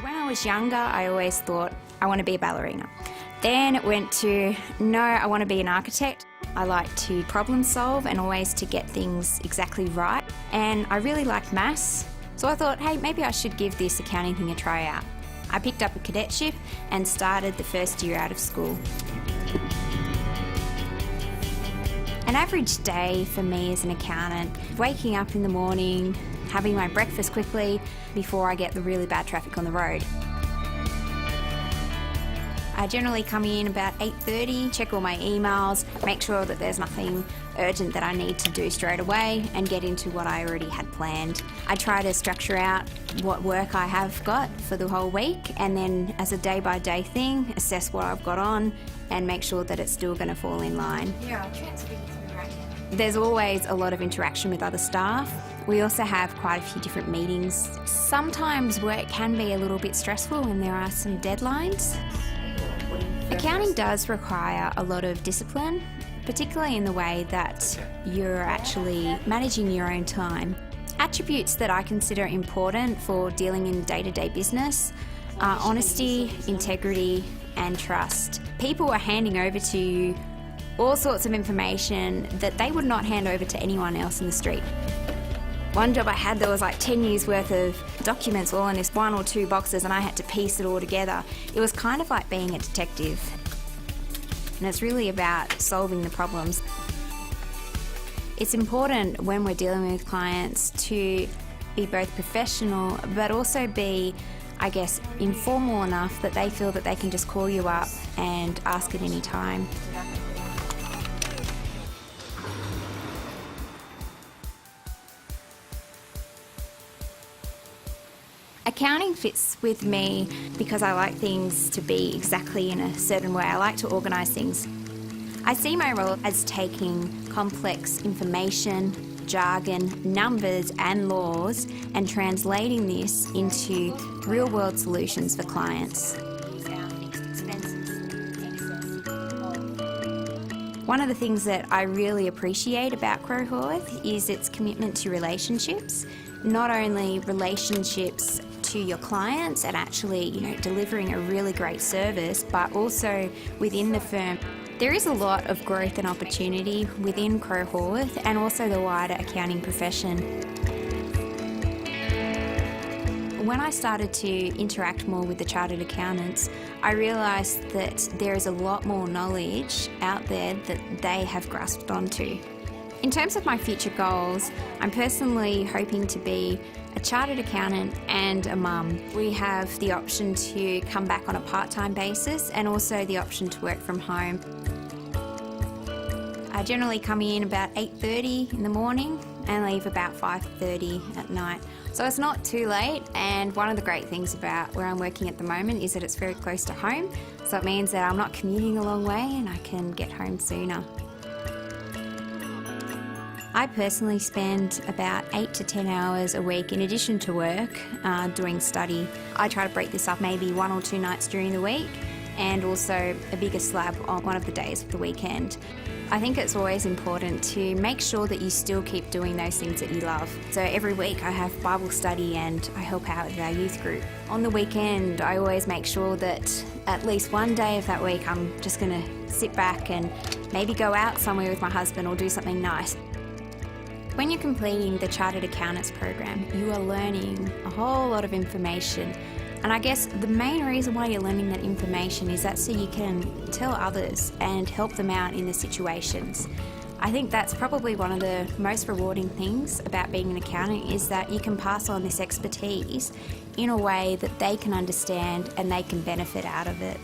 When I was younger, I always thought, I want to be a ballerina. Then it went to, no, I want to be an architect. I like to problem solve and always to get things exactly right. And I really liked maths, so I thought, hey, maybe I should give this accounting thing a try out. I picked up a cadetship and started the first year out of school. An average day for me as an accountant, waking up in the morning, having my breakfast quickly before I get the really bad traffic on the road. I generally come in about 8:30, check all my emails, make sure that there's nothing urgent that I need to do straight away and get into what I already had planned. I try to structure out what work I have got for the whole week and then as a day-by-day thing, assess what I've got on and make sure that it's still going to fall in line. Yeah, I'll transfer you to me right now. There's always a lot of interaction with other staff. We also have quite a few different meetings. Sometimes work can be a little bit stressful when there are some deadlines. Accounting does require a lot of discipline, particularly in the way that you're actually managing your own time. Attributes that I consider important for dealing in day-to-day business are honesty, integrity, and trust. People are handing over to you all sorts of information that they would not hand over to anyone else in the street. One job I had, there was like 10 years worth of documents all in this 1 or 2 boxes and I had to piece it all together. It was kind of like being a detective. And it's really about solving the problems. It's important when we're dealing with clients to be both professional but also be, I guess, informal enough that they feel that they can just call you up and ask at any time. Accounting fits with me because I like things to be exactly in a certain way. I like to organise things. I see my role as taking complex information, jargon, numbers and laws and translating this into real-world solutions for clients. One of the things that I really appreciate about Crowe Horwath is its commitment to relationships. Not only relationships to your clients and actually, delivering a really great service, but also within the firm. There is a lot of growth and opportunity within Crowe Horwath and also the wider accounting profession. When I started to interact more with the chartered accountants, I realised that there is a lot more knowledge out there that they have grasped onto. In terms of my future goals, I'm personally hoping to be a chartered accountant and a mum. We have the option to come back on a part-time basis and also the option to work from home. I generally come in about 8:30 in the morning and leave about 5:30 at night. So it's not too late, and one of the great things about where I'm working at the moment is that it's very close to home, so it means that I'm not commuting a long way and I can get home sooner. I personally spend about 8 to 10 hours a week in addition to work doing study. I try to break this up maybe 1 or 2 nights during the week and also a bigger slab on one of the days of the weekend. I think it's always important to make sure that you still keep doing those things that you love. So every week I have Bible study and I help out with our youth group. On the weekend I always make sure that at least one day of that week I'm just going to sit back and maybe go out somewhere with my husband or do something nice. When you're completing the Chartered Accountants program, you are learning a whole lot of information. And I guess the main reason why you're learning that information is that so you can tell others and help them out in the situations. I think that's probably one of the most rewarding things about being an accountant is that you can pass on this expertise in a way that they can understand and they can benefit out of it.